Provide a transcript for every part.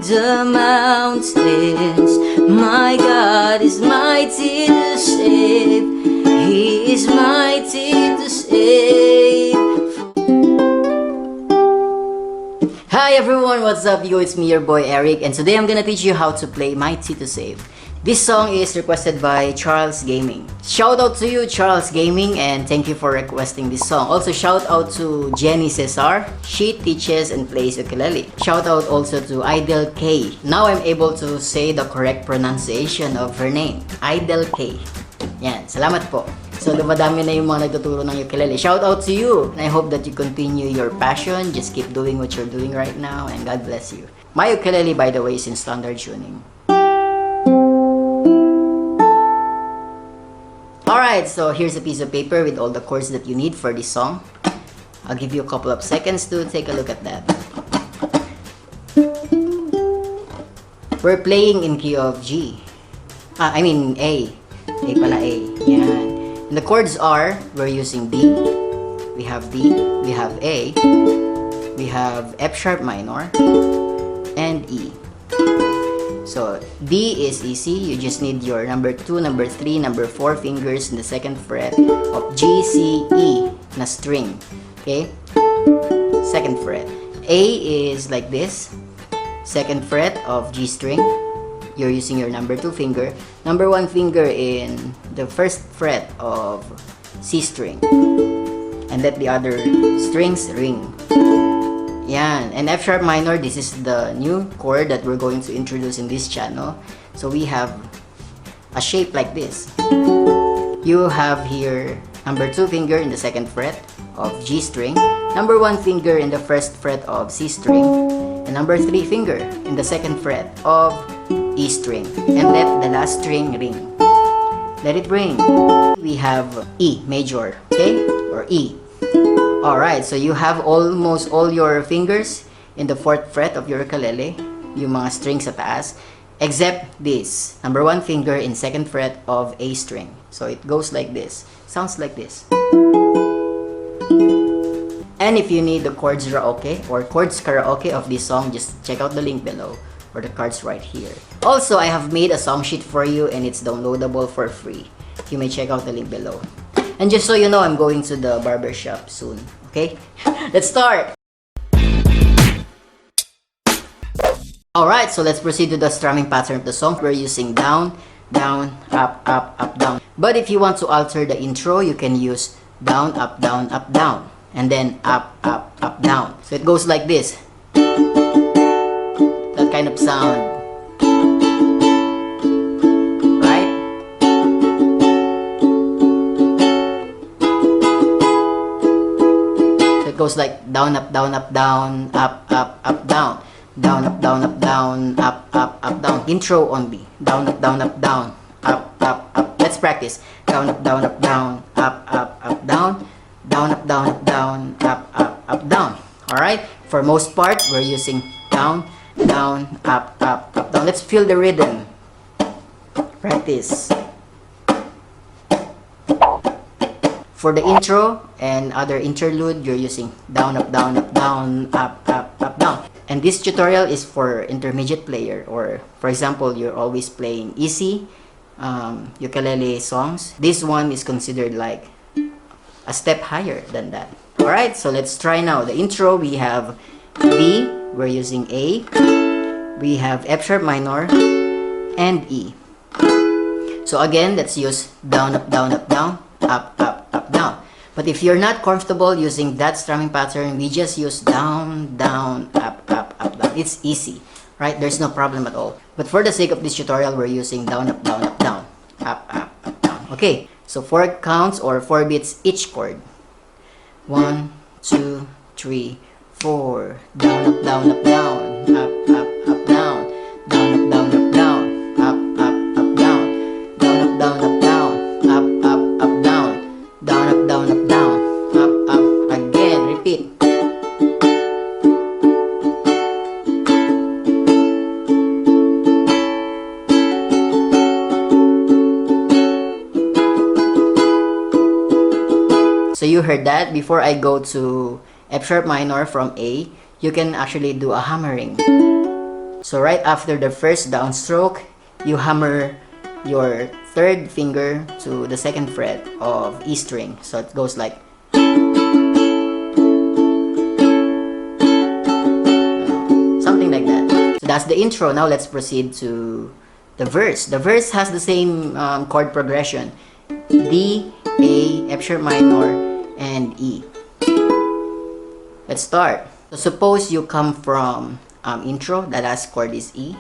the mountains. My God is mighty to save. He is mighty to save. Hi everyone, what's up? Yo, it's me, your boy Eric, and today I'm gonna teach you how to play Mighty to Save. This song is requested by Charles Gaming. Shout out to you, Charles Gaming, and thank you for requesting this song. Also, shout out to Jenny Cesar. She teaches and plays ukulele. Shout out also to Idle K. Now I'm able to say the correct pronunciation of her name. Idle K. Yan, salamat po. So, dumadami na yung mga nagtuturo ng ukulele. Shout out to you! And I hope that you continue your passion. Just keep doing what you're doing right now, and God bless you. My ukulele, by the way, is in standard tuning. Alright, so here's a piece of paper with all the chords that you need for this song. I'll give you a couple of seconds to take a look at that. We're playing in key of G. A. A pala, A. Yan. And the chords are, we're using B, we have B, we have A, we have F sharp minor, and E. So, D is easy. You just need your number 2, number 3, number 4 fingers in the 2nd fret of G, C, E na string. Okay? 2nd fret. A is like this. 2nd fret of G string. You're using your number 2 finger. Number 1 finger in the 1st fret of C string. And let the other strings ring. Yan. And F sharp minor, this is the new chord that we're going to introduce in this channel. So we have a shape like this. You have here number 2 finger in the 2nd fret of G string, number 1 finger in the 1st fret of C string, and number 3 finger in the 2nd fret of E string. And let the last string ring. Let it ring. We have E major, okay? Or E. Alright, so you have almost all your fingers in the 4th fret of your ukulele, yung mga strings sa taas, except this, number 1 finger in 2nd fret of A string. So it goes like this, sounds like this. And if you need the chords karaoke or chords karaoke of this song, just check out the link below or the cards right here. Also, I have made a song sheet for you and it's downloadable for free. You may check out the link below. And just so you know, I'm going to the barber shop soon. Okay? Let's start! Alright, so let's proceed to the strumming pattern of the song. We're using down, down, up, up, up, down. But if you want to alter the intro, you can use down, up, down, up, down. And then up, up, up, down. So it goes like this. That kind of sound. Goes like down, up, down, up, down, up, up, up, down, down, up, down, up, down, up, up, up, down. Intro only. Down, up, down, up, down, up, up, up. Let's practice. Down, up, down, up, down, up, up, up, down, down, up, down, up, down, up, up, up, down. All right. For most part, we're using down, down, up, up, up, down. Let's feel the rhythm. Practice. For the intro and other interlude, you're using down, up, down, up, down, up, up, up, down. And this tutorial is for intermediate player, or for example, you're always playing easy ukulele songs. This one is considered like a step higher than that. Alright, so let's try now. The intro, we have B, we're using A, we have F sharp minor, and E. So again, let's use down, up, down, up, down, up, up, up, down. But if you're not comfortable using that strumming pattern, we just use down, down, up, up, up, down. It's easy, right? There's no problem at all. But for the sake of this tutorial, we're using down, up, down, up, down, up, up, up, down. Okay, so 4 counts or 4 beats each chord. 1, 2, 3, 4. Down, up, down, up, down, up, up, up, down, down, up, down, up, down, up, up, up, down, down, up, down, up, down, up, up, up, down, down, up, down, up, down, up, up. Again, repeat. So you heard that. Before I go to F sharp minor from A, you can actually do a hammering. So right after the first downstroke, you hammer your third finger to the second fret of E string. So it goes like, something like that. So that's the intro. Now let's proceed to the verse. The verse has the same chord progression: D, A, F sharp minor, and E. Let's start. So suppose you come from intro, the last chord is E.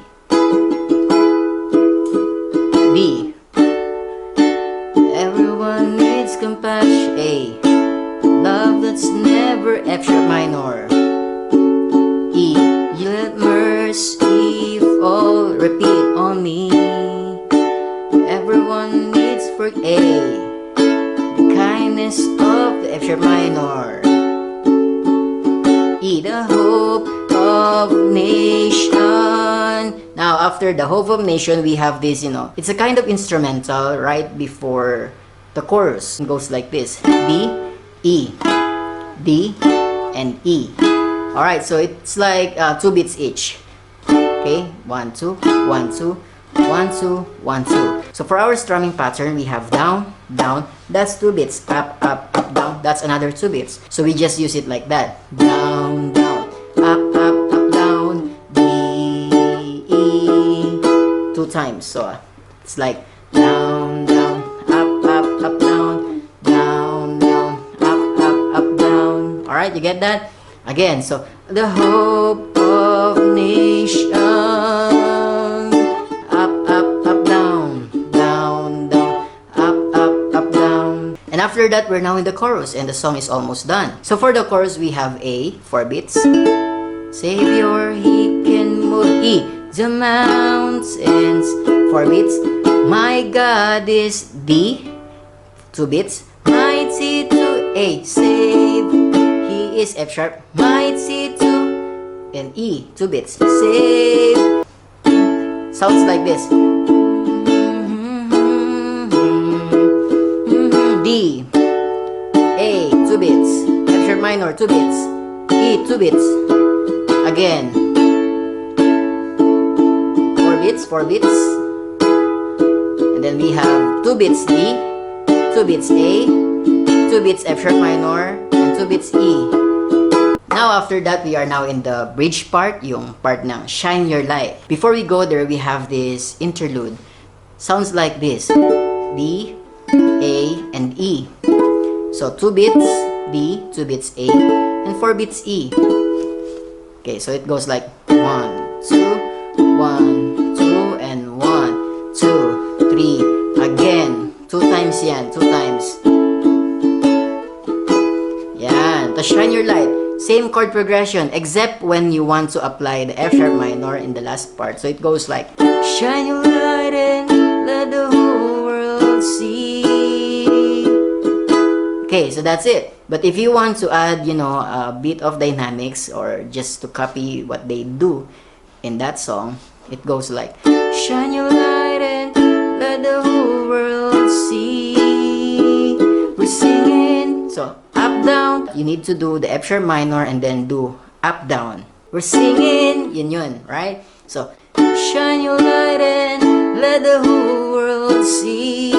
D. Everyone needs compassion. A. Love that's never F sharp minor. E. You let mercy fall. Repeat on me. Everyone needs for A. The kindness of the F sharp minor. E. The hope of nation. Now after the hope of nation, we have this, it's a kind of instrumental right before the chorus. It goes like this: D, E, D, and E. Alright, so it's like 2 beats each. Okay, 1, 2, 1, 2, 1, 2, 1, 2. So for our strumming pattern, we have down, down, that's 2 beats, up, up, up, down, that's another 2 beats. So we just use it like that: down, down, up, up, up, down, D, E, 2 times. So it's like down, down, up, up, up, down, down, down, up, up, up, down. Alright, you get that? Again, so the hope of nation. Up, up, up, down, down, down, up, up, up, down. And after that, we're now in the chorus and the song is almost done. So for the chorus, we have A, 4 beats. Savior, He can move. E, the mountains, 4 beats. My God is D, 2 beats. Mighty to A, save. He is F sharp, mighty to, and E, 2 beats. Save. Sounds like this. D, A, 2 beats. F sharp minor, 2 beats. E, 2 beats. Again. 4 beats, 4 beats. And then we have 2 beats D, 2 beats A, 2 beats F sharp minor, and 2 beats E. Now after that, we are now in the bridge part, yung part ng Shine Your Light. Before we go there, we have this interlude. Sounds like this: D, A, and E. So 2 beats D, 2 beats A, and 4 beats E. Okay, so it goes like 1, 2, 1, 2, and 1, 2, 3. Again, 2 times yan, 2 times. Yan, to Shine Your Light. Same chord progression, except when you want to apply the F sharp minor in the last part. So it goes like, shine your light and let the whole world see. Okay, so that's it. But if you want to add, a bit of dynamics or just to copy what they do in that song, it goes like, shine your light and let the whole world see. We're singing. So up, down, you need to do the F sharp minor and then do up, down. We're singing, yun, right? So, shine your light and let the whole world see.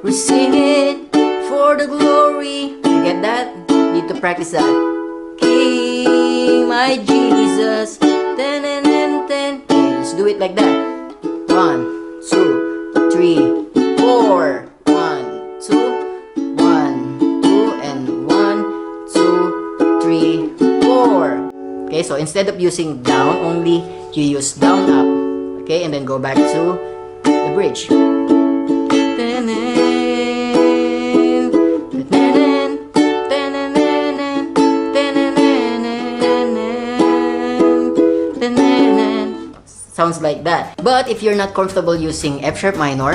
We're singing for the glory. You get that? You need to practice that. King, my Jesus. Ten and ten. Okay, let's do it like that. 1, 2, 3, 4. 1, 2. 4. Okay, so instead of using down only, you use down up. Okay, and then go back to the bridge. Sounds like that. But if you're not comfortable using F sharp minor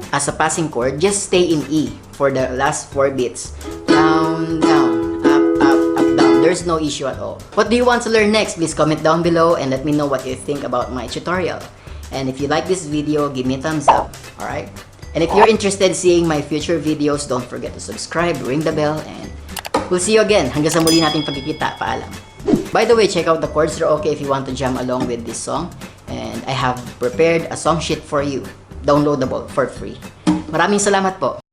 as a passing chord, just stay in E for the last 4 beats. Down, down, up, up, up, down. There's no issue at all. What do you want to learn next? Please comment down below and let me know what you think about my tutorial. And if you like this video, give me a thumbs up. Alright? And if you're interested in seeing my future videos, don't forget to subscribe, ring the bell, and we'll see you again. Hanggang sa muli nating pagkikita. Paalam. By the way, check out the chords. They're okay if you want to jam along with this song. And I have prepared a song sheet for you. Downloadable for free. Maraming salamat po.